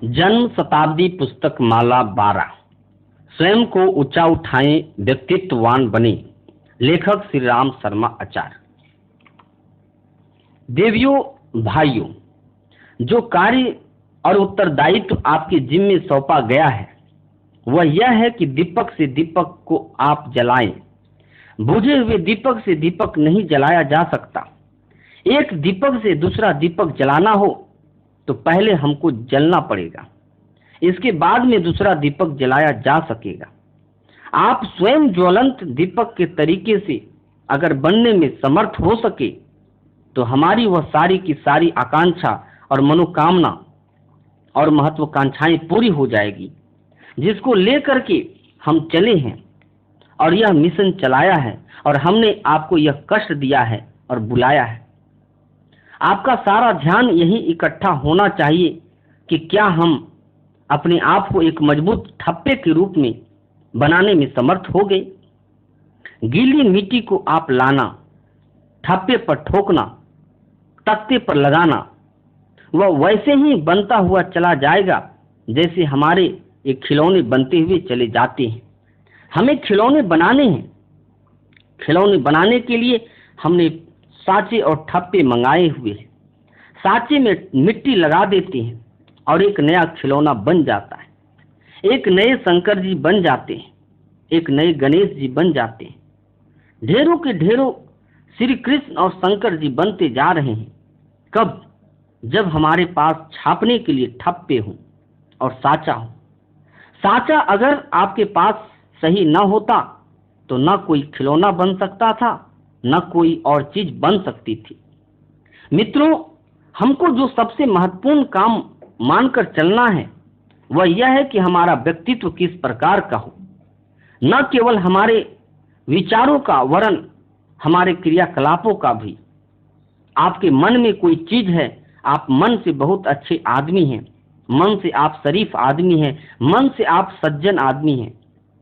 जन्म शताब्दी पुस्तक माला 12। स्वयं को ऊंचा उठाएं, व्यक्तित्ववान बने। लेखक श्री राम शर्मा आचार्य। देवियों, भाइयों, जो कार्य और उत्तरदायित्व आपके जिम्मे सौंपा गया है वह यह है कि दीपक से दीपक को आप जलाएं। बुझे हुए दीपक से दीपक नहीं जलाया जा सकता। एक दीपक से दूसरा दीपक जलाना हो तो पहले हमको जलना पड़ेगा, इसके बाद में दूसरा दीपक जलाया जा सकेगा। आप स्वयं ज्वलंत दीपक के तरीके से अगर बनने में समर्थ हो सके तो हमारी वह सारी की सारी आकांक्षा और मनोकामना और महत्वाकांक्षाएं पूरी हो जाएगी, जिसको लेकर के हम चले हैं और यह मिशन चलाया है और हमने आपको यह कष्ट दिया है और बुलाया है। आपका सारा ध्यान यही इकट्ठा होना चाहिए कि क्या हम अपने आप को एक मजबूत ठप्पे के रूप में बनाने में समर्थ हो गए। गीली मिट्टी को आप लाना, ठप्पे पर ठोकना, तख्ते पर लगाना, वह वैसे ही बनता हुआ चला जाएगा जैसे हमारे ये खिलौने बनते हुए चले जाते हैं। हमें खिलौने बनाने हैं। खिलौने बनाने के लिए हमने साँचे और ठप्पे मंगाए हुए हैं। साँचे में मिट्टी लगा देते हैं और एक नया खिलौना बन जाता है। एक नए शंकर जी बन जाते हैं, एक नए गणेश जी बन जाते हैं। ढेरों के ढेरों श्री कृष्ण और शंकर जी बनते जा रहे हैं। कब? जब हमारे पास छापने के लिए ठप्पे हों और साँचा हो। साँचा अगर आपके पास सही न होता तो न कोई खिलौना बन सकता था, न कोई और चीज बन सकती थी। मित्रों, हमको जो सबसे महत्वपूर्ण काम मानकर चलना है वह यह है कि हमारा व्यक्तित्व किस प्रकार का हो। न केवल हमारे विचारों का, वरन हमारे क्रियाकलापों का भी। आपके मन में कोई चीज है, आप मन से बहुत अच्छे आदमी हैं, मन से आप शरीफ आदमी हैं, मन से आप सज्जन आदमी हैं,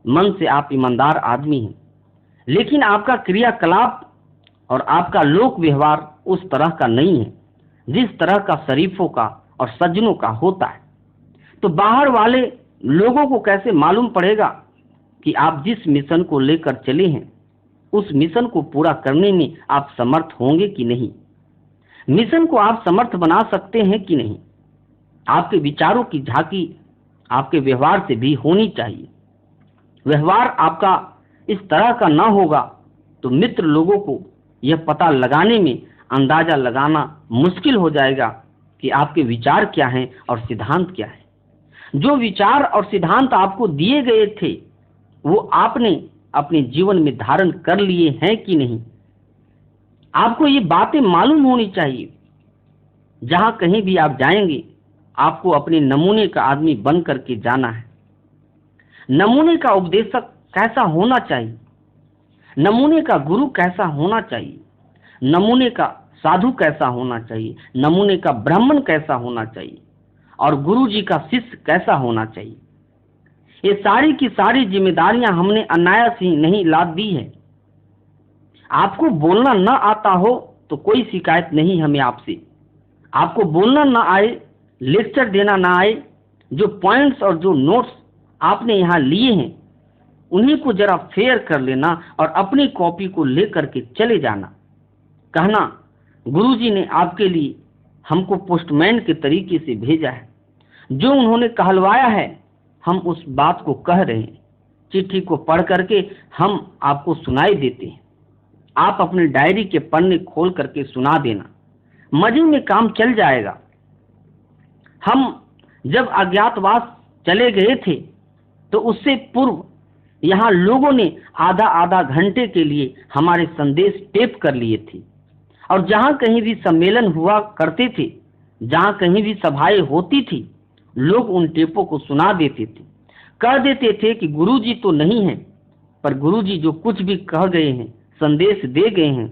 मन से आप ईमानदार आदमी हैं, लेकिन आपका क्रियाकलाप और आपका लोक व्यवहार उस तरह का नहीं है जिस तरह का शरीफों का और सज्जनों का होता है। तो बाहर वाले लोगों को कैसे मालूम पड़ेगा कि आप जिस मिशन को लेकर चले हैं उस मिशन को पूरा करने में आप समर्थ होंगे कि नहीं। मिशन को आप समर्थ बना सकते हैं कि नहीं। आपके विचारों की झांकी आपके व्यवहार से भी होनी चाहिए। व्यवहार आपका इस तरह का ना होगा तो मित्र लोगों को यह पता लगाने में अंदाजा लगाना मुश्किल हो जाएगा कि आपके विचार क्या हैं और सिद्धांत क्या है। जो विचार और सिद्धांत आपको दिए गए थे वो आपने अपने जीवन में धारण कर लिए हैं कि नहीं। आपको ये बातें मालूम होनी चाहिए। जहां कहीं भी आप जाएंगे आपको अपने नमूने का आदमी बन करके जाना है। नमूने का उपदेशक कैसा होना चाहिए, नमूने का गुरु कैसा होना चाहिए, नमूने का साधु कैसा होना चाहिए, नमूने का ब्राह्मण कैसा होना चाहिए और गुरु जी का शिष्य कैसा होना चाहिए। ये सारी की सारी जिम्मेदारियां हमने अनायास ही नहीं लाद दी है। आपको बोलना न आता हो तो कोई शिकायत नहीं हमें आपसे। आपको बोलना न आए, लेक्चर देना न आए, जो पॉइंट्स और जो नोट्स आपने यहाँ लिए हैं उन्हीं को जरा फेयर कर लेना और अपनी कॉपी को लेकर के चले जाना। कहना गुरुजी ने आपके लिए हमको पोस्टमैन के तरीके से भेजा है। जो उन्होंने कहलवाया है हम उस बात को कह रहे हैं। चिट्ठी को पढ़ करके हम आपको सुनाई देते हैं। आप अपने डायरी के पन्ने खोल करके सुना देना। मजे में काम चल जाएगा। हम जब अज्ञातवास चले गए थे तो उससे पूर्व यहाँ लोगों ने आधा आधा घंटे के लिए हमारे संदेश टेप कर लिए थे और जहाँ कहीं भी सम्मेलन हुआ करते थे, जहाँ कहीं भी सभाएं होती थी, लोग उन टेपों को सुना देते थे। कह देते थे कि गुरुजी तो नहीं है, पर गुरुजी जो कुछ भी कह गए हैं, संदेश दे गए हैं,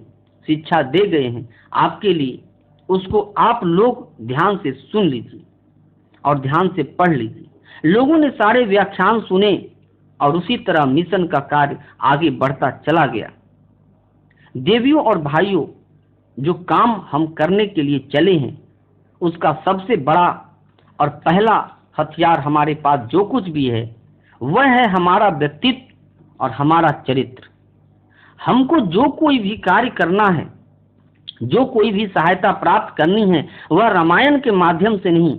शिक्षा दे गए हैं आपके लिए, उसको आप लोग ध्यान से सुन लीजिए और ध्यान से पढ़ लीजिए। लोगों ने सारे व्याख्यान सुने और उसी तरह मिशन का कार्य आगे बढ़ता चला गया। देवियों और भाइयों, जो काम हम करने के लिए चले हैं उसका सबसे बड़ा और पहला हथियार हमारे पास जो कुछ भी है वह है हमारा व्यक्तित्व और हमारा चरित्र। हमको जो कोई भी कार्य करना है, जो कोई भी सहायता प्राप्त करनी है, वह रामायण के माध्यम से नहीं,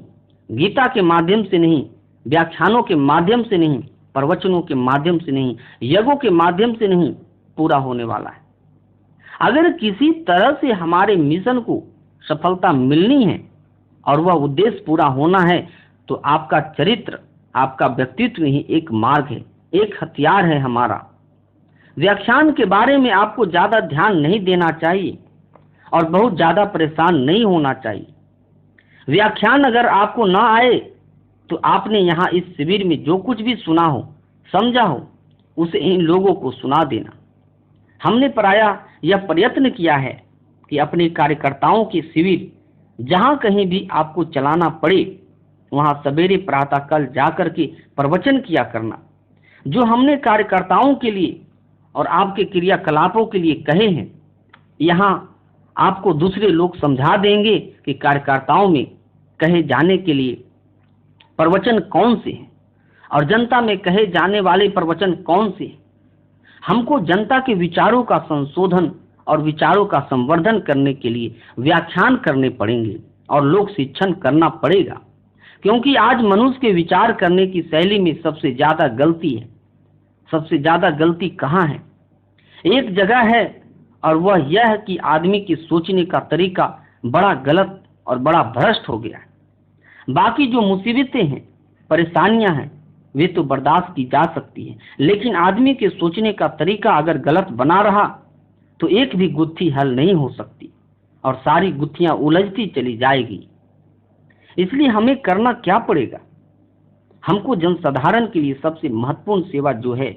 गीता के माध्यम से नहीं, व्याख्यानों के माध्यम से नहीं, प्रवचनों के माध्यम से नहीं, यज्ञों के माध्यम से नहीं पूरा होने वाला है। अगर किसी तरह से हमारे मिशन को सफलता मिलनी है और वह उद्देश्य पूरा होना है, तो आपका चरित्र, आपका व्यक्तित्व ही एक मार्ग है, एक हथियार है हमारा। व्याख्यान के बारे में आपको ज्यादा ध्यान नहीं देना चाहिए और बहुत ज्यादा परेशान नहीं होना चाहिए। व्याख्यान अगर आपको ना आए तो आपने यहाँ इस शिविर में जो कुछ भी सुना हो, समझा हो, उसे इन लोगों को सुना देना। हमने प्रायः यह प्रयत्न किया है कि अपने कार्यकर्ताओं के शिविर जहाँ कहीं भी आपको चलाना पड़े वहाँ सवेरे प्रातःकाल जाकर के प्रवचन किया करना। जो हमने कार्यकर्ताओं के लिए और आपके क्रियाकलापों के लिए कहे हैं, यहाँ आपको दूसरे लोग समझा देंगे कि कार्यकर्ताओं में कहे जाने के लिए प्रवचन कौन से हैं और जनता में कहे जाने वाले प्रवचन कौन से हैं। हमको जनता के विचारों का संशोधन और विचारों का संवर्धन करने के लिए व्याख्यान करने पड़ेंगे और लोक शिक्षण करना पड़ेगा, क्योंकि आज मनुष्य के विचार करने की शैली में सबसे ज्यादा गलती है। सबसे ज्यादा गलती कहाँ है? एक जगह है, और वह यह है कि आदमी की सोचने का तरीका बड़ा गलत और बड़ा भ्रष्ट हो गया है। बाकी जो मुसीबतें हैं, परेशानियां हैं, वे तो बर्दाश्त की जा सकती है, लेकिन आदमी के सोचने का तरीका अगर गलत बना रहा तो एक भी गुत्थी हल नहीं हो सकती और सारी गुत्थियां उलझती चली जाएगी। इसलिए हमें करना क्या पड़ेगा? हमको जनसाधारण के लिए सबसे महत्वपूर्ण सेवा जो है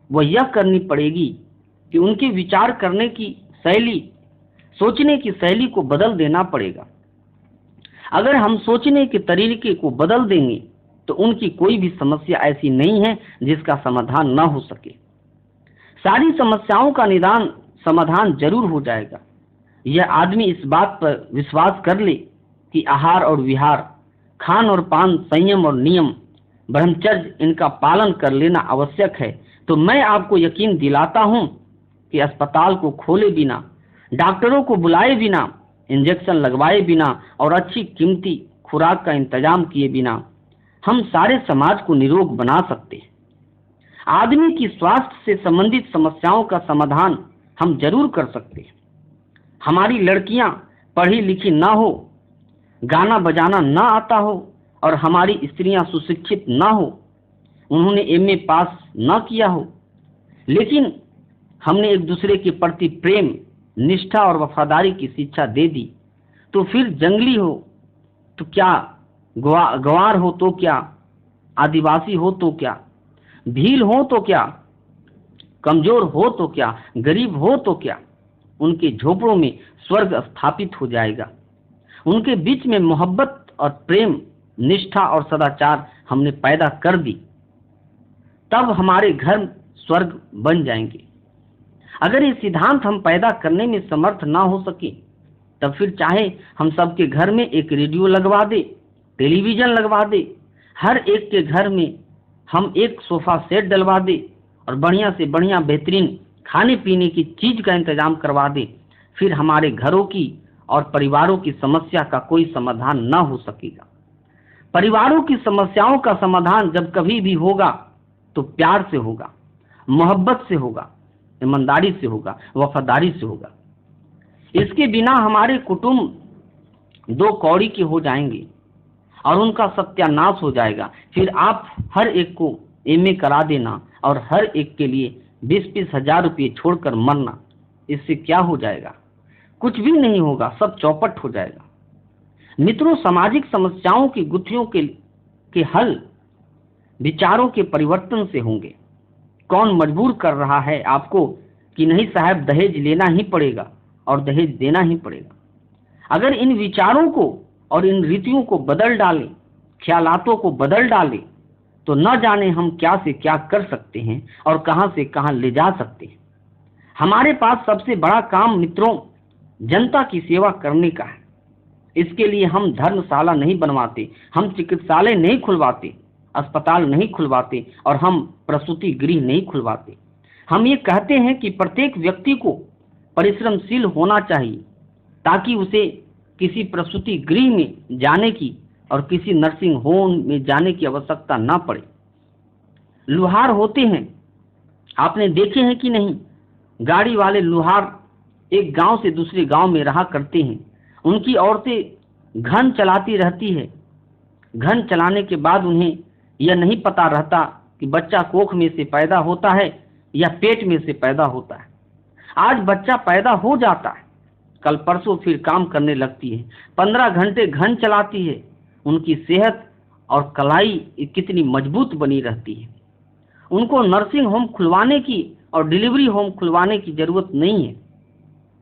वह यह करनी पड़ेगी कि उनके विचार करने की शैली, सोचने की शैली को बदल देना पड़ेगा। अगर हम सोचने के तरीके को बदल देंगे तो उनकी कोई भी समस्या ऐसी नहीं है जिसका समाधान न हो सके। सारी समस्याओं का समाधान जरूर हो जाएगा। यह आदमी इस बात पर विश्वास कर ले कि आहार और विहार, खान और पान, संयम और नियम, ब्रह्मचर्य, इनका पालन कर लेना आवश्यक है, तो मैं आपको यकीन दिलाता हूं कि अस्पताल को खोले बिना, डॉक्टरों को बुलाए बिना, इंजेक्शन लगवाए बिना और अच्छी कीमती खुराक का इंतजाम किए बिना हम सारे समाज को निरोग बना सकते हैं। आदमी की स्वास्थ्य से संबंधित समस्याओं का समाधान हम जरूर कर सकते हैं। हमारी लड़कियां पढ़ी लिखी ना हो, गाना बजाना ना आता हो और हमारी स्त्रियां सुशिक्षित ना हो, उन्होंने एमए पास ना किया हो, लेकिन हमने एक दूसरे के प्रति प्रेम, निष्ठा और वफादारी की शिक्षा दे दी, तो फिर जंगली हो तो क्या, गवार हो तो क्या, आदिवासी हो तो क्या, भील हो तो क्या, कमजोर हो तो क्या, गरीब हो तो क्या, उनके झोपड़ों में स्वर्ग स्थापित हो जाएगा। उनके बीच में मोहब्बत और प्रेम, निष्ठा और सदाचार हमने पैदा कर दी, तब हमारे घर स्वर्ग बन जाएंगे। अगर ये सिद्धांत हम पैदा करने में समर्थ ना हो सके, तब फिर चाहे हम सबके घर में एक रेडियो लगवा दे, टेलीविजन लगवा दे, हर एक के घर में हम एक सोफा सेट डलवा दे और बढ़िया से बढ़िया बेहतरीन खाने पीने की चीज का इंतजाम करवा दे, फिर हमारे घरों की और परिवारों की समस्या का कोई समाधान ना हो सकेगा। परिवारों की समस्याओं का समाधान जब कभी भी होगा तो प्यार से होगा, मोहब्बत से होगा, ईमानदारी से होगा, वफादारी से होगा। इसके बिना हमारे कुटुंब दो कौड़ी के हो जाएंगे और उनका सत्यानाश हो जाएगा। फिर आप हर एक को एमए करा देना और हर एक के लिए 20-20 हजार रुपये छोड़कर मरना, इससे क्या हो जाएगा? कुछ भी नहीं होगा, सब चौपट हो जाएगा। मित्रों, सामाजिक समस्याओं की गुत्थियों के हल विचारों के परिवर्तन से होंगे। कौन मजबूर कर रहा है आपको कि नहीं साहब दहेज लेना ही पड़ेगा और दहेज देना ही पड़ेगा? अगर इन विचारों को और इन रीतियों को बदल डालें, ख्यालातों को बदल डालें, तो न जाने हम क्या से क्या कर सकते हैं और कहां से कहां ले जा सकते हैं। हमारे पास सबसे बड़ा काम मित्रों जनता की सेवा करने का है। इसके लिए हम धर्मशाला नहीं बनवाते, हम चिकित्सालय नहीं खुलवाते, अस्पताल नहीं खुलवाते और हम प्रसूति गृह नहीं खुलवाते। हम ये कहते हैं कि प्रत्येक व्यक्ति को परिश्रमशील होना चाहिए ताकि उसे किसी प्रसूति गृह में जाने की और किसी नर्सिंग होम में जाने की आवश्यकता ना पड़े। लुहार होते हैं, आपने देखे हैं कि नहीं, गाड़ी वाले लुहार एक गांव से दूसरे गांव में रहा करते हैं। उनकी औरतें घन चलाती रहती है। घन चलाने के बाद उन्हें यह नहीं पता रहता कि बच्चा कोख में से पैदा होता है या पेट में से पैदा होता है। आज बच्चा पैदा हो जाता है, कल परसों फिर काम करने लगती है। 15 घंटे घन चलाती है। उनकी सेहत और कलाई कितनी मजबूत बनी रहती है। उनको नर्सिंग होम खुलवाने की और डिलीवरी होम खुलवाने की जरूरत नहीं है।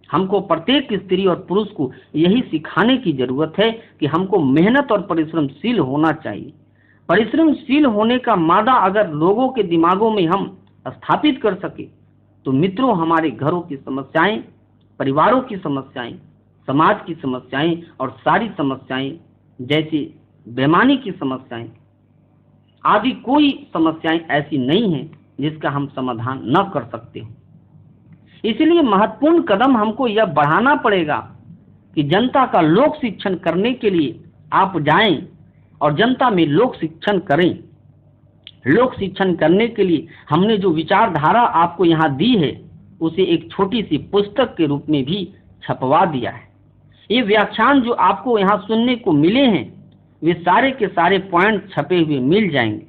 हमको प्रत्येक स्त्री और पुरुष को यही सिखाने की जरूरत है कि हमको मेहनत और परिश्रमशील होना चाहिए। परिश्रमशील होने का मादा अगर लोगों के दिमागों में हम स्थापित कर सके तो मित्रों, हमारे घरों की समस्याएं, परिवारों की समस्याएं, समाज की समस्याएं और सारी समस्याएं जैसे बेईमानी की समस्याएं आदि कोई समस्याएं ऐसी नहीं हैं जिसका हम समाधान न कर सकते हो। इसलिए महत्वपूर्ण कदम हमको यह बढ़ाना पड़ेगा कि जनता का लोक शिक्षण करने के लिए आप जाएं और जनता में लोक शिक्षण करें। लोक शिक्षण करने के लिए हमने जो विचारधारा आपको यहाँ दी है उसे एक छोटी सी पुस्तक के रूप में भी छपवा दिया है। ये व्याख्यान जो आपको यहाँ सुनने को मिले हैं वे सारे के सारे पॉइंट छपे हुए मिल जाएंगे।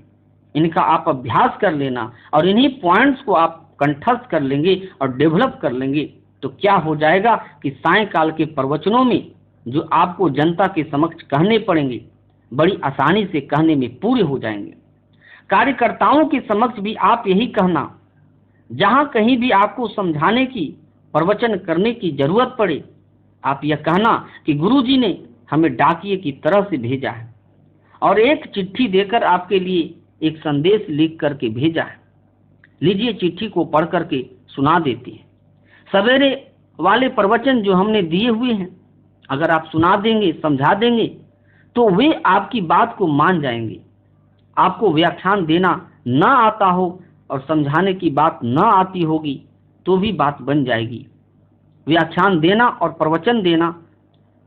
इनका आप अभ्यास कर लेना और इन्हीं पॉइंट्स को आप कंठस्थ कर लेंगे और डेवलप कर लेंगे तो क्या हो जाएगा कि सायंकाल के प्रवचनों में जो आपको जनता के समक्ष कहने पड़ेंगे बड़ी आसानी से कहने में पूरे हो जाएंगे। कार्यकर्ताओं के समक्ष भी आप यही कहना, जहां कहीं भी आपको समझाने की, प्रवचन करने की जरूरत पड़े, आप यह कहना कि गुरुजी ने हमें डाकिये की तरह से भेजा है और एक चिट्ठी देकर आपके लिए एक संदेश लिख करके भेजा है। लीजिए, चिट्ठी को पढ़ करके सुना देती है। सवेरे वाले प्रवचन जो हमने दिए हुए हैं अगर आप सुना देंगे, समझा देंगे तो वे आपकी बात को मान जाएंगे। आपको व्याख्यान देना ना आता हो और समझाने की बात ना आती होगी तो भी बात बन जाएगी। व्याख्यान देना और प्रवचन देना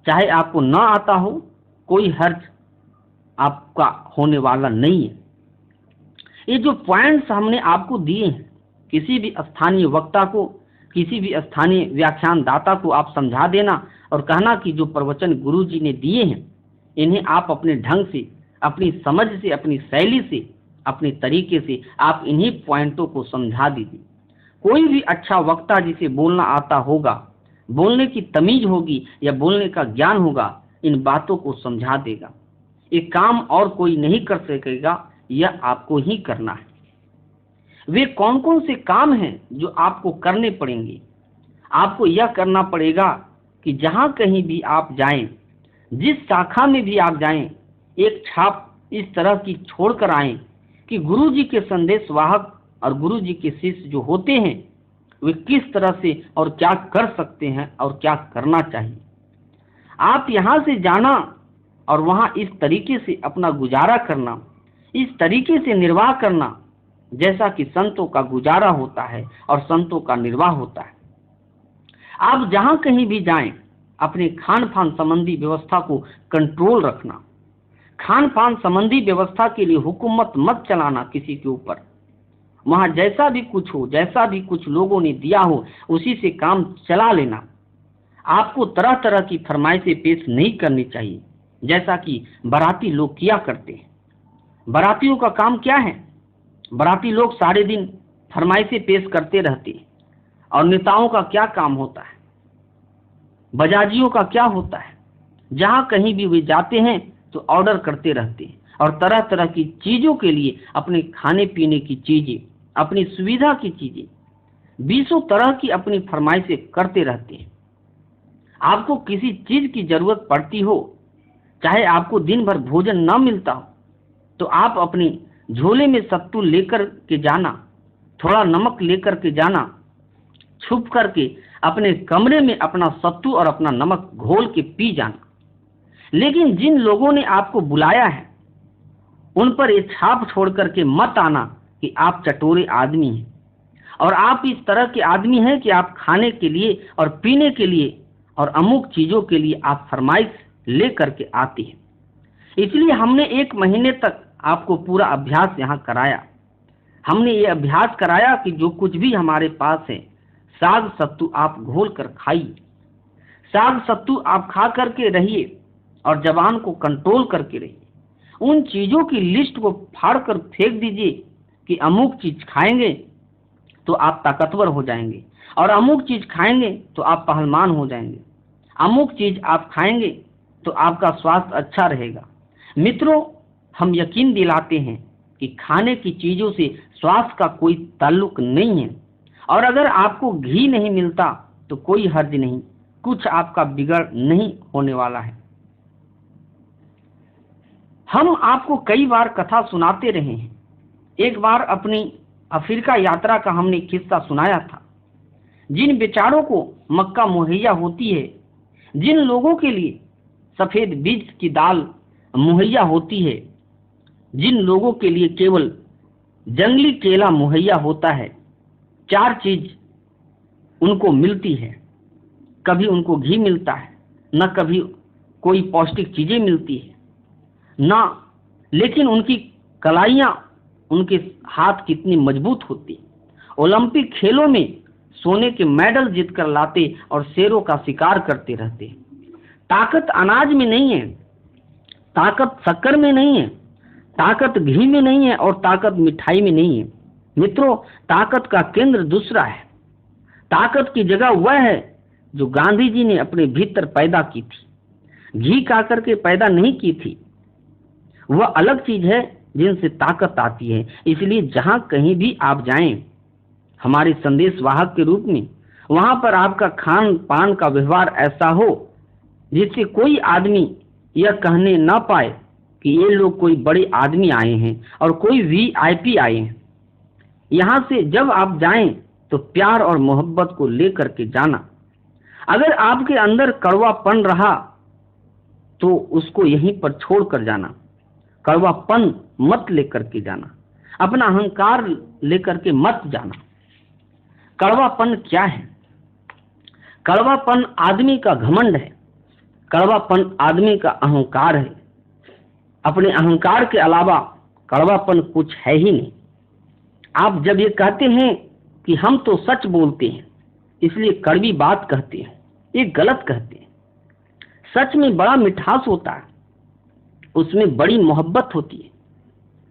चाहे आपको ना आता हो, कोई हर्ज आपका होने वाला नहीं है। ये जो पॉइंट्स हमने आपको दिए हैं, किसी भी स्थानीय वक्ता को, किसी भी स्थानीय व्याख्यानदाता को आप समझा देना और कहना कि जो प्रवचन गुरुजी ने दिए हैं इन्हें आप अपने ढंग से, अपनी समझ से, अपनी शैली से, अपने तरीके से आप इन्हीं पॉइंटों को समझा दीजिए। कोई भी अच्छा वक्ता जिसे बोलना आता होगा, बोलने की तमीज होगी या बोलने का ज्ञान होगा, इन बातों को समझा देगा। ये काम और कोई नहीं कर सकेगा, यह आपको ही करना है। वे कौन कौन से काम हैं जो आपको करने पड़ेंगे? आपको यह करना पड़ेगा कि जहां कहीं भी आप जाएं, जिस शाखा में भी आप जाएं, एक छाप इस तरह की छोड़कर आएं कि गुरुजी के संदेश वाहक और गुरुजी के शिष्य जो होते हैं वे किस तरह से और क्या कर सकते हैं और क्या करना चाहिए। आप यहां से जाना और वहां इस तरीके से अपना गुजारा करना, इस तरीके से निर्वाह करना जैसा कि संतों का गुजारा होता है और संतों का निर्वाह होता है। आप जहां कहीं भी जाएं, अपने खान पान संबंधी व्यवस्था को कंट्रोल रखना। खान पान संबंधी व्यवस्था के लिए हुकूमत मत चलाना किसी के ऊपर। वहां जैसा भी कुछ हो, जैसा भी कुछ लोगों ने दिया हो, उसी से काम चला लेना। आपको तरह तरह की फरमाइशें पेश नहीं करनी चाहिए जैसा कि बाराती लोग किया करते हैं। बारातियों का काम क्या है? बाराती लोग सारे दिन फरमाइशें पेश करते रहते हैं। और नेताओं का क्या काम होता है? बजाजियों का क्या होता है? जहां कहीं भी वे जाते हैं तो ऑर्डर करते रहते हैं और तरह तरह की चीजों के लिए, अपने खाने पीने की चीजें, अपनी सुविधा की चीजें, 20 तरह की अपनी फरमाइशें करते रहते हैं। आपको किसी चीज की जरूरत पड़ती हो, चाहे आपको दिन भर भोजन न मिलता हो, तो आप अपने झोले में सत्तू लेकर के जाना, थोड़ा नमक लेकर के जाना, छुप करके अपने कमरे में अपना सत्तू और अपना नमक घोल के पी जाना। लेकिन जिन लोगों ने आपको बुलाया है उन पर ये छाप छोड़ करके मत आना कि आप चटोरे आदमी हैं और आप इस तरह के आदमी हैं कि आप खाने के लिए और पीने के लिए और अमुक चीजों के लिए आप फरमाइश ले करके आती हैं। इसलिए हमने 1 महीने तक आपको पूरा अभ्यास यहाँ कराया। हमने ये अभ्यास कराया कि जो कुछ भी हमारे पास है साग सत्तू आप घोल कर खाइए, साग सत्तू आप खा करके रहिए और जबान को कंट्रोल करके रहिए। उन चीजों की लिस्ट को फाड़ कर फेंक दीजिए कि अमुक चीज खाएंगे तो आप ताकतवर हो जाएंगे और अमुक चीज खाएंगे तो आप पहलवान हो जाएंगे, अमुक चीज आप खाएंगे तो आपका स्वास्थ्य अच्छा रहेगा। मित्रों, हम यकीन दिलाते हैं कि खाने की चीजों से स्वास्थ्य का कोई ताल्लुक नहीं है और अगर आपको घी नहीं मिलता तो कोई हर्ज नहीं, कुछ आपका बिगड़ नहीं होने वाला है। हम आपको कई बार कथा सुनाते रहे हैं। एक बार अपनी अफ्रीका यात्रा का हमने किस्सा सुनाया था। जिन बेचारों को मक्का मुहैया होती है, जिन लोगों के लिए सफेद बीज की दाल मुहैया होती है, जिन लोगों के लिए केवल जंगली केला मुहैया होता है, 4 चीज उनको मिलती है। कभी उनको घी मिलता है, न कभी कोई पौष्टिक चीजें मिलती है ना, लेकिन उनकी कलाइयां, उनके हाथ कितनी मजबूत होती। ओलंपिक खेलों में सोने के मेडल जीत कर लाते और शेरों का शिकार करते रहते। ताकत अनाज में नहीं है, ताकत शक्कर में नहीं है, ताकत घी में नहीं है और ताकत मिठाई में नहीं है। मित्रों, ताकत का केंद्र दूसरा है। ताकत की जगह वह है जो गांधी जी ने अपने भीतर पैदा की थी, घी खाकर के पैदा नहीं की थी। वह अलग चीज है जिनसे ताकत आती है। इसलिए जहां कहीं भी आप जाएं हमारे संदेश वाहक के रूप में, वहां पर आपका खान पान का व्यवहार ऐसा हो जिससे कोई आदमी यह कहने न पाए कि ये लोग कोई बड़े आदमी आए हैं और कोई VIP आए हैं। यहां से जब आप जाएं तो प्यार और मोहब्बत को लेकर के जाना। अगर आपके अंदर कड़वापन रहा तो उसको यहीं पर छोड़ कर जाना। कड़वापन मत लेकर के जाना, अपना अहंकार लेकर के मत जाना। कड़वापन क्या है? कड़वापन आदमी का घमंड है, कड़वापन आदमी का अहंकार है। अपने अहंकार के अलावा कड़वापन कुछ है ही नहीं। आप जब ये कहते हैं कि हम तो सच बोलते हैं इसलिए कड़वी बात कहते हैं, ये गलत कहते हैं। सच में बड़ा मिठास होता है, उसमें बड़ी मोहब्बत होती है।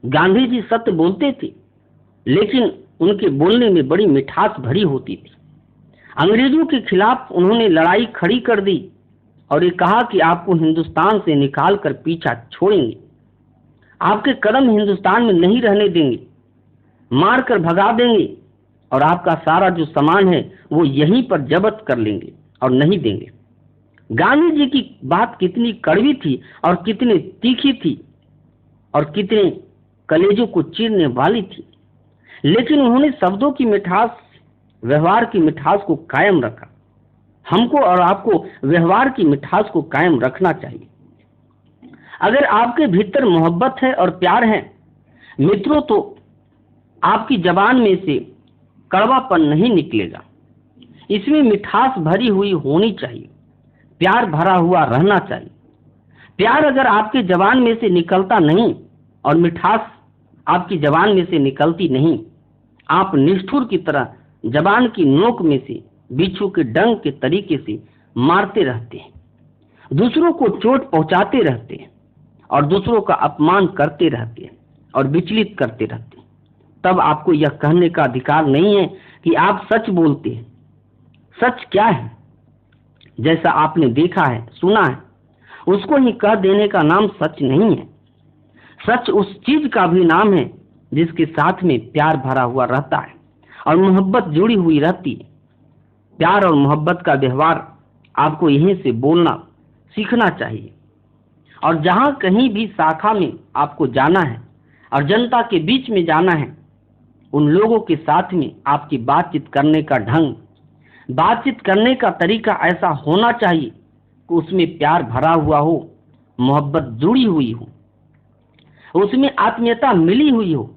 गांधी जी सत्य बोलते थे लेकिन उनके बोलने में बड़ी मिठास भरी होती थी। अंग्रेजों के खिलाफ उन्होंने लड़ाई खड़ी कर दी और ये कहा कि आपको हिंदुस्तान से निकाल कर पीछा छोड़ेंगे, आपके कदम हिंदुस्तान में नहीं रहने देंगे, मार कर भगा देंगे और आपका सारा जो सामान है वो यहीं पर जब्त कर लेंगे और नहीं देंगे। गांधी जी की बात कितनी कड़वी थी और कितनी तीखी थी और कितने कलेजों को चीरने वाली थी, लेकिन उन्होंने शब्दों की मिठास, व्यवहार की मिठास को कायम रखा। हमको और आपको व्यवहार की मिठास को कायम रखना चाहिए। अगर आपके भीतर मोहब्बत है और प्यार है मित्रों, तो आपकी जबान में से कड़वापन नहीं निकलेगा। इसमें मिठास भरी हुई होनी चाहिए, प्यार भरा हुआ रहना चाहिए। प्यार अगर आपके जबान में से निकलता नहीं और मिठास आपकी जबान में से निकलती नहीं, आप निष्ठुर की तरह जबान की नोक में से बिच्छू के डंक के तरीके से मारते रहते हैं, दूसरों को चोट पहुंचाते रहते हैं और दूसरों का अपमान करते रहते हैं और विचलित करते रहते हैं। तब आपको यह कहने का अधिकार नहीं है कि आप सच बोलते हैं। सच क्या है? जैसा आपने देखा है, सुना है, उसको ही कह देने का नाम सच नहीं है। सच उस चीज का भी नाम है जिसके साथ में प्यार भरा हुआ रहता है और मोहब्बत जुड़ी हुई रहती है। प्यार और मोहब्बत का व्यवहार आपको यहीं से बोलना सीखना चाहिए। और जहां कहीं भी शाखा में आपको जाना है और जनता के बीच में जाना है, उन लोगों के साथ में आपकी बातचीत करने का ढंग, बातचीत करने का तरीका ऐसा होना चाहिए कि उसमें प्यार भरा हुआ हो मोहब्बत जुड़ी हुई हो, उसमें आत्मीयता मिली हुई हो,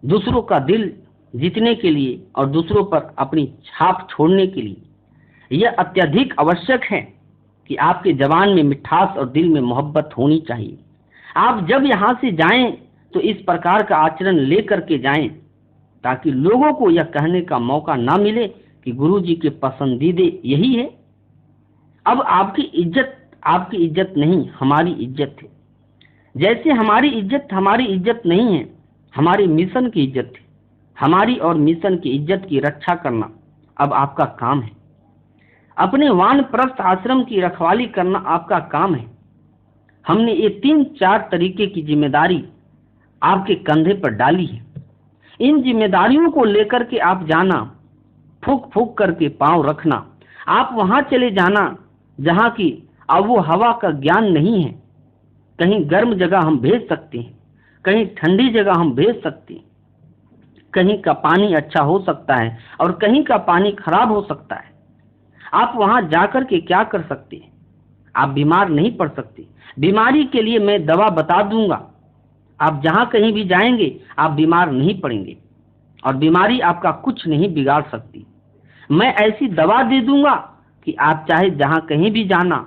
दूसरों का दिल जीतने के लिए और दूसरों पर अपनी छाप छोड़ने के लिए यह अत्यधिक आवश्यक है कि आपके जबान में मिठास और दिल में मोहब्बत होनी चाहिए। आप जब यहाँ से जाएं तो इस प्रकार का आचरण लेकर के जाएं ताकि लोगों को यह कहने का मौका ना मिले कि गुरुजी के पसंदीदे यही है। अब आपकी इज्जत नहीं, हमारी इज्जत है। जैसे हमारी इज्जत नहीं है, हमारे मिशन की इज्जत है। हमारी और मिशन की इज्जत की रक्षा करना अब आपका काम है। अपने वानप्रस्थ आश्रम की रखवाली करना आपका काम है। हमने ये 3-4 तरीके की जिम्मेदारी आपके कंधे पर डाली है। इन जिम्मेदारियों को लेकर के आप जाना, फूक फूक करके पांव रखना। आप वहां चले जाना जहां की अब वो हवा का ज्ञान नहीं है। कहीं गर्म जगह हम भेज सकते हैं, कहीं ठंडी जगह हम भेज सकते हैं। कहीं का पानी अच्छा हो सकता है और कहीं का पानी खराब हो सकता है। आप वहां जाकर के क्या कर सकते हैं? आप बीमार नहीं पड़ सकते। बीमारी के लिए मैं दवा बता दूंगा। आप जहां कहीं भी जाएंगे आप बीमार नहीं पड़ेंगे और बीमारी आपका कुछ नहीं बिगाड़ सकती। मैं ऐसी दवा दे दूंगा कि आप चाहे जहां कहीं भी जाना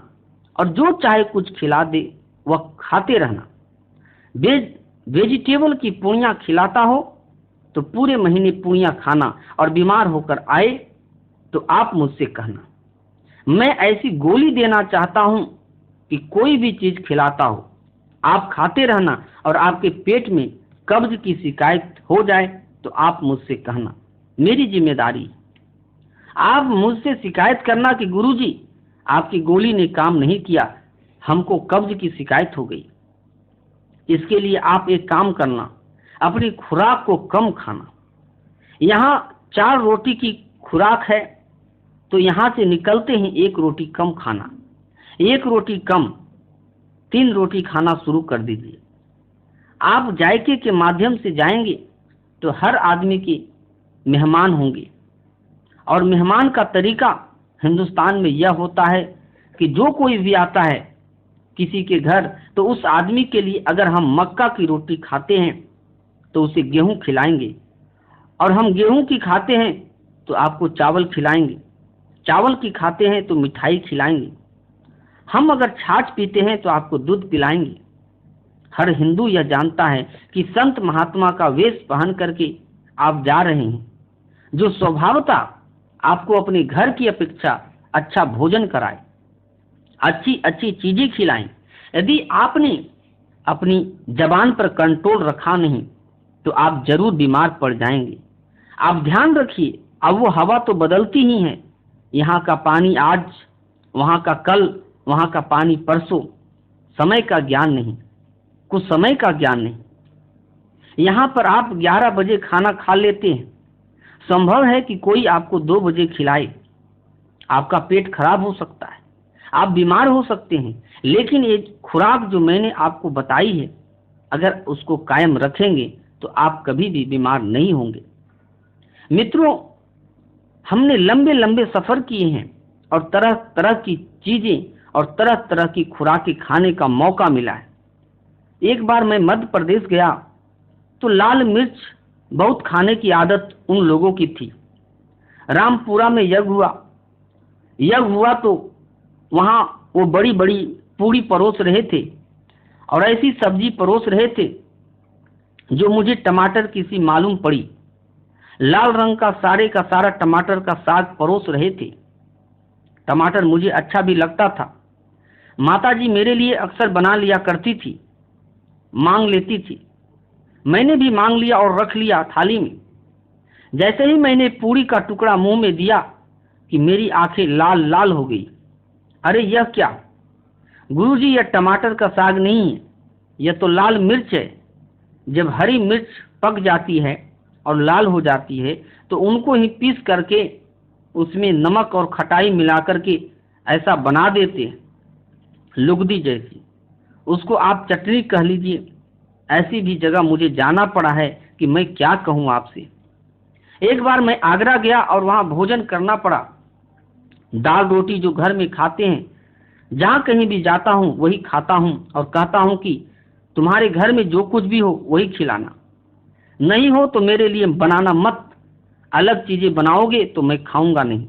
और जो चाहे कुछ खिला दे वह खाते रहना। वेजिटेबल की पूड़ियां खिलाता हो तो पूरे महीने पूड़ियां खाना और बीमार होकर आए तो आप मुझसे कहना। मैं ऐसी गोली देना चाहता हूं कि कोई भी चीज खिलाता हो आप खाते रहना और आपके पेट में कब्ज की शिकायत हो जाए तो आप मुझसे कहना। मेरी जिम्मेदारी। आप मुझसे शिकायत करना कि गुरुजी आपकी गोली ने काम नहीं किया, हमको कब्ज की शिकायत हो गई। इसके लिए आप एक काम करना, अपनी खुराक को कम खाना। यहाँ 4 रोटी की खुराक है तो यहाँ से निकलते ही 1 रोटी कम खाना। 1 रोटी कम, 3 रोटी खाना शुरू कर दीजिए। आप जायके के माध्यम से जाएंगे तो हर आदमी के मेहमान होंगे और मेहमान का तरीका हिंदुस्तान में यह होता है कि जो कोई भी आता है किसी के घर तो उस आदमी के लिए अगर हम मक्का की रोटी खाते हैं तो उसे गेहूं खिलाएंगे और हम गेहूं की खाते हैं तो आपको चावल खिलाएंगे, चावल की खाते हैं तो मिठाई खिलाएंगे। हम अगर छाछ पीते हैं तो आपको दूध पिलाएंगे। हर हिंदू यह जानता है कि संत महात्मा का वेश पहन करके आप जा रहे हैं जो स्वभावतः आपको अपने घर की अपेक्षा अच्छा भोजन कराए, अच्छी अच्छी चीजें खिलाएं। यदि आपने अपनी जबान पर कंट्रोल रखा नहीं तो आप जरूर बीमार पड़ जाएंगे। आप ध्यान रखिए, अब वो हवा तो बदलती ही है। यहाँ का पानी आज, वहाँ का कल, वहाँ का पानी परसों। समय का ज्ञान नहीं, कुछ समय का ज्ञान नहीं। यहाँ पर आप 11 बजे खाना खा लेते हैं, संभव है कि कोई आपको 2 बजे खिलाए। आपका पेट खराब हो सकता है, आप बीमार हो सकते हैं, लेकिन ये खुराक जो मैंने आपको बताई है अगर उसको कायम रखेंगे तो आप कभी भी बीमार नहीं होंगे। मित्रों, हमने लंबे लंबे सफर किए हैं और तरह तरह की चीजें और तरह तरह की खुराकें खाने का मौका मिला है। एक बार मैं मध्य प्रदेश गया तो लाल मिर्च बहुत खाने की आदत उन लोगों की थी। रामपुरा में यज्ञ हुआ तो वहाँ वो बड़ी बड़ी पूरी परोस रहे थे और ऐसी सब्जी परोस रहे थे जो मुझे टमाटर की सी मालूम पड़ी। लाल रंग का सारा टमाटर का साग परोस रहे थे। टमाटर मुझे अच्छा भी लगता था। माताजी मेरे लिए अक्सर बना लिया करती थी, मांग लेती थी। मैंने भी मांग लिया और रख लिया थाली में। जैसे ही मैंने पूरी का टुकड़ा मुंह में दिया कि मेरी आंखें लाल लाल हो गई। अरे यह क्या गुरुजी, यह टमाटर का साग नहीं है, यह तो लाल मिर्च है। जब हरी मिर्च पक जाती है और लाल हो जाती है तो उनको ही पीस करके उसमें नमक और खटाई मिला करके ऐसा बना देते हैं, लुगदी जैसी। उसको आप चटनी कह लीजिए। ऐसी भी जगह मुझे जाना पड़ा है कि मैं क्या कहूँ आपसे। एक बार मैं आगरा गया और वहाँ भोजन करना पड़ा। दाल रोटी जो घर में खाते हैं जहाँ कहीं भी जाता हूँ वही खाता हूँ और कहता हूँ कि तुम्हारे घर में जो कुछ भी हो वही खिलाना, नहीं हो तो मेरे लिए बनाना मत, अलग चीजें बनाओगे तो मैं खाऊंगा नहीं।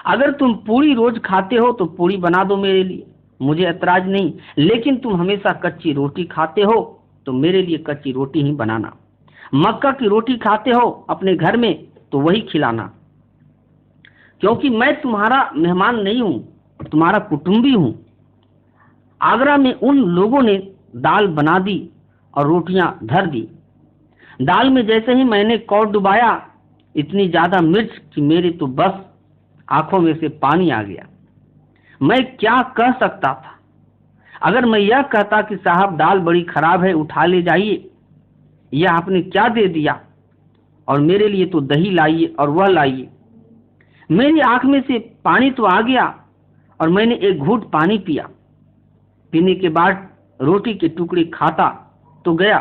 अगर तुम पूरी रोज खाते हो तो पूरी बना दो मेरे लिए, मुझे ऐतराज नहीं, लेकिन तुम हमेशा कच्ची रोटी खाते हो तो मेरे लिए कच्ची रोटी ही बनाना। मक्का की रोटी खाते हो अपने घर में तो वही खिलाना, क्योंकि मैं तुम्हारा मेहमान नहीं हूं, तुम्हारा कुटुंबी हूं। आगरा में उन लोगों ने दाल बना दी और रोटियां धर दी। दाल में जैसे ही मैंने कौर डुबाया, इतनी ज्यादा मिर्च कि मेरे तो बस आंखों में से पानी आ गया। मैं क्या कह सकता था? अगर मैं यह कहता कि साहब दाल बड़ी खराब है, उठा ले जाइए, यह आपने क्या दे दिया, और मेरे लिए तो दही लाइए और वह लाइए। मेरी आंख में से पानी तो आ गया और मैंने एक घूंट पानी पिया। पीने के बाद रोटी के टुकड़े खाता तो गया,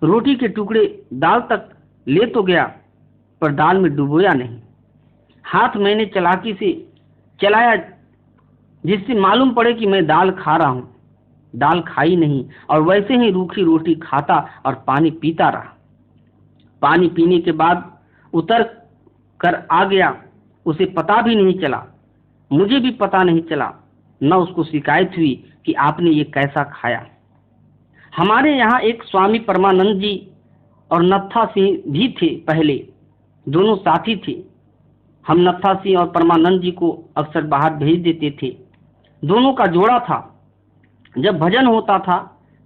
रोटी के टुकड़े दाल तक ले तो गया, पर दाल में डुबोया नहीं। हाथ मैंने चालाकी से चलाया जिससे मालूम पड़े कि मैं दाल खा रहा हूं। दाल खाई नहीं और वैसे ही रूखी रोटी खाता और पानी पीता रहा। पानी पीने के बाद उतर कर आ गया, उसे पता भी नहीं चला, मुझे भी पता नहीं चला, न उसको शिकायत हुई कि आपने ये कैसा खाया। हमारे यहाँ एक स्वामी परमानंद जी और नत्था सिंह भी थे, पहले दोनों साथी थे। हम नत्था सिंह और परमानंद जी को अक्सर बाहर भेज देते थे, दोनों का जोड़ा था। जब भजन होता था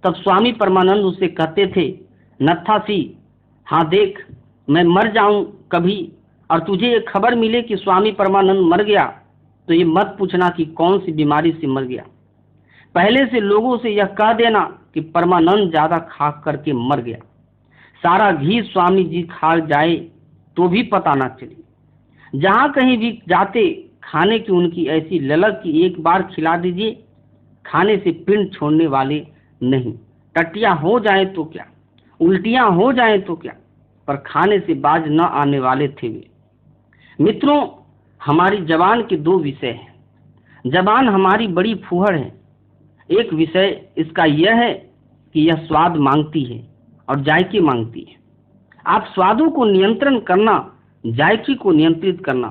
तब स्वामी परमानंद उससे कहते थे, नत्था सिंह, हाँ देख, मैं मर जाऊं कभी और तुझे ये खबर मिले कि स्वामी परमानंद मर गया तो ये मत पूछना कि कौन सी बीमारी से मर गया। पहले से लोगों से यह कह देना कि परमानंद ज्यादा खा करके मर गया। सारा घी स्वामी जी खा जाए तो भी पता ना चले। जहां कहीं भी जाते खाने की उनकी ऐसी ललक कि एक बार खिला दीजिए, खाने से पिंड छोड़ने वाले नहीं। टट्टियां हो जाए तो क्या, उल्टियां हो जाए तो क्या, पर खाने से बाज न आने वाले थे वे। मित्रों, हमारी जबान के दो विषय हैं। जबान हमारी बड़ी फूहड़ है। एक विषय इसका यह है कि यह स्वाद मांगती है और जायके मांगती है। आप स्वादों को नियंत्रण करना, जायके को नियंत्रित करना।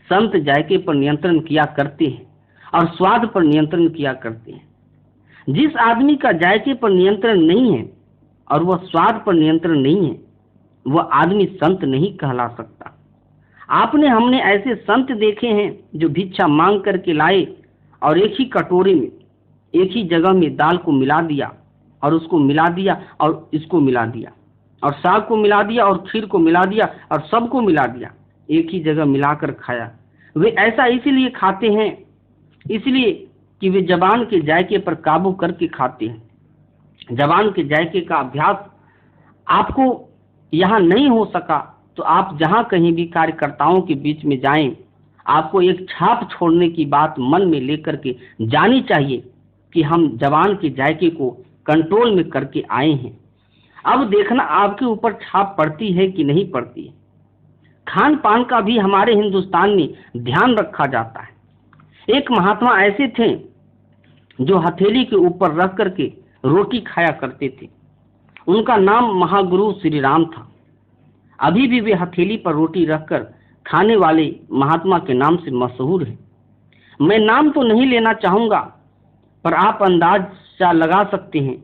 संत जायके पर नियंत्रण किया करते हैं और स्वाद पर नियंत्रण किया करते हैं। जिस आदमी का जायके पर नियंत्रण नहीं है और वह स्वाद पर नियंत्रण नहीं है, वह आदमी संत नहीं कहला सकता। आपने हमने ऐसे संत देखे हैं जो भिक्षा मांग करके लाए और एक ही कटोरे में एक ही जगह में दाल को मिला दिया और उसको मिला दिया और इसको मिला दिया और साग को मिला दिया और खीर को मिला दिया और सबको मिला दिया, एक ही जगह मिलाकर खाया। वे ऐसा इसीलिए खाते हैं, इसलिए कि वे जबान के जायके पर काबू करके खाते हैं। जबान के जायके का अभ्यास आपको यहाँ नहीं हो सका तो आप जहाँ कहीं भी कार्यकर्ताओं के बीच में जाएं, आपको एक छाप छोड़ने की बात मन में लेकर के जानी चाहिए कि हम जबान के जायके को कंट्रोल में करके आए हैं। अब देखना आपके ऊपर छाप पड़ती है कि नहीं पड़ती है। खान पान का भी हमारे हिंदुस्तान में ध्यान रखा जाता है। एक महात्मा ऐसे थे जो हथेली के ऊपर रख करके रोटी खाया करते थे। उनका नाम महागुरु श्री राम था। अभी भी वे हथेली पर रोटी रखकर खाने वाले महात्मा के नाम से मशहूर है। मैं नाम तो नहीं लेना चाहूंगा, पर आप अंदाजा लगा सकते हैं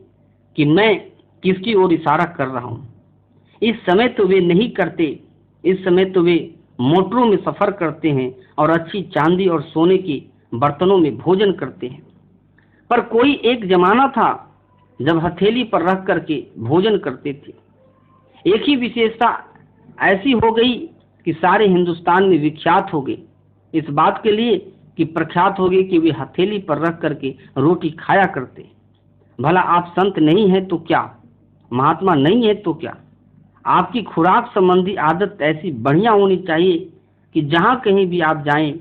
कि मैं किसकी ओर इशारा कर रहा हूं। इस समय तो वे नहीं करते, इस समय तो वे मोटरों में सफर करते हैं और अच्छी चांदी और सोने के बर्तनों में भोजन करते हैं। पर कोई एक जमाना था जब हथेली पर रख करके भोजन करते थे। एक ही विशेषता ऐसी हो गई कि सारे हिंदुस्तान में विख्यात हो गए, इस बात के लिए कि प्रख्यात हो गए कि वे हथेली पर रख करके रोटी खाया करते। भला आप संत नहीं हैं तो क्या, महात्मा नहीं है तो क्या, आपकी खुराक संबंधी आदत ऐसी बढ़िया होनी चाहिए कि जहां कहीं भी आप जाएं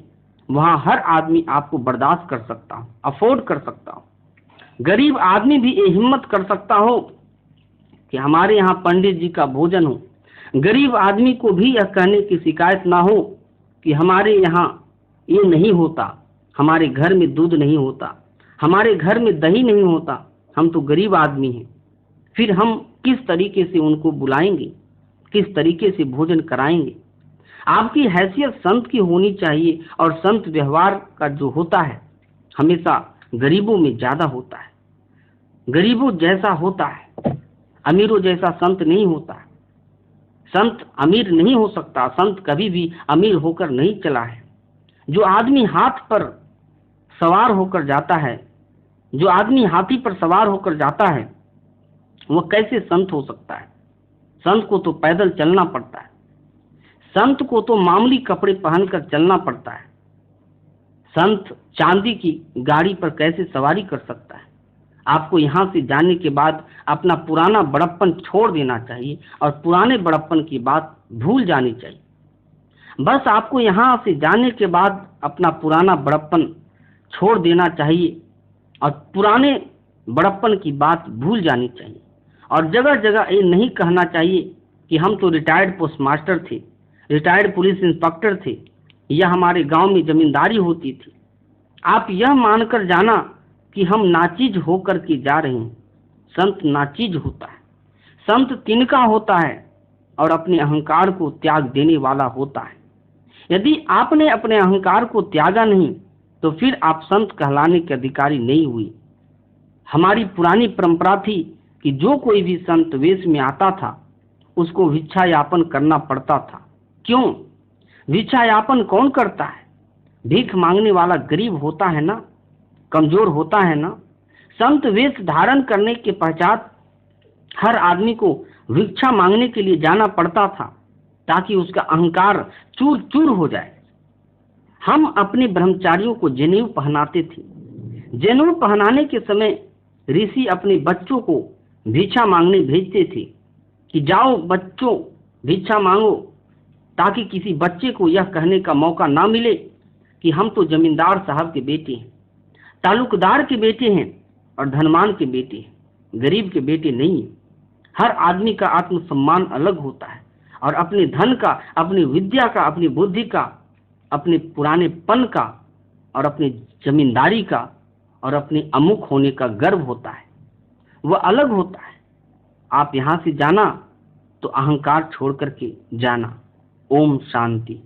वहां हर आदमी आपको बर्दाश्त कर सकता हो, अफोर्ड कर सकता हो। गरीब आदमी भी ये हिम्मत कर सकता हो कि हमारे यहाँ पंडित जी का भोजन हो। गरीब आदमी को भी यह कहने की शिकायत ना हो कि हमारे यहाँ ये नहीं होता, हमारे घर में दूध नहीं होता, हमारे घर में दही नहीं होता, हम तो गरीब आदमी हैं। फिर हम किस तरीके से उनको बुलाएंगे, किस तरीके से भोजन कराएंगे? आपकी हैसियत संत की होनी चाहिए, और संत व्यवहार का जो होता है हमेशा गरीबों में ज्यादा होता है। गरीबों जैसा होता है, अमीरों जैसा संत नहीं होता है। संत अमीर नहीं हो सकता, संत कभी भी अमीर होकर नहीं चला है। जो आदमी हाथ पर सवार होकर जाता है, जो आदमी हाथी पर सवार होकर जाता है, वह कैसे संत हो सकता है? संत को तो पैदल चलना पड़ता है, संत को तो मामूली कपड़े पहनकर चलना पड़ता है। संत चांदी की गाड़ी पर कैसे सवारी कर सकता है? आपको यहाँ से जाने के बाद अपना पुराना बड़प्पन छोड़ देना चाहिए और पुराने बड़प्पन की बात भूल जानी चाहिए। बस आपको यहाँ से जाने के बाद अपना पुराना बड़प्पन छोड़ देना चाहिए और पुराने बड़प्पन की बात भूल जानी चाहिए। और जगह जगह ये नहीं कहना चाहिए कि हम तो रिटायर्ड पोस्ट मास्टर थे, रिटायर्ड पुलिस इंस्पेक्टर थे, या हमारे गांव में जमींदारी होती थी। आप यह मानकर जाना कि हम नाचीज होकर के जा रहे हैं। संत नाचीज होता है, संत तिनका होता है और अपने अहंकार को त्याग देने वाला होता है। यदि आपने अपने अहंकार को त्यागा नहीं तो फिर आप संत कहलाने के अधिकारी नहीं हुए। हमारी पुरानी परंपरा थी कि जो कोई भी संत वेश में आता था उसको भिक्षा यापन करना पड़ता था। क्यों? भिक्षा यापन कौन करता है? भीख मांगने वाला गरीब होता है ना, कमजोर होता है ना। संत वेश धारण करने के पश्चात हर आदमी को भिक्षा मांगने के लिए जाना पड़ता था ताकि उसका अहंकार चूर चूर हो जाए। हम अपने ब्रह्मचारियों को जनेऊ पहनाते थे। जनेऊ पहनाने के समय ऋषि अपने बच्चों को भिक्षा मांगने भेजते थे कि जाओ बच्चों भिक्षा मांगो, ताकि किसी बच्चे को यह कहने का मौका ना मिले कि हम तो जमींदार साहब के बेटे हैं, तालुकदार के बेटे हैं और धनवान के बेटे हैं, गरीब के बेटे नहीं। हर आदमी का आत्मसम्मान अलग होता है और अपने धन का, अपनी विद्या का, अपनी बुद्धि का, अपने पुरानेपन का और अपनी जमींदारी का और अपने अमुक होने का गर्व होता है, वह अलग होता है। आप यहाँ से जाना तो अहंकार छोड़ करके जाना। ओम शांति।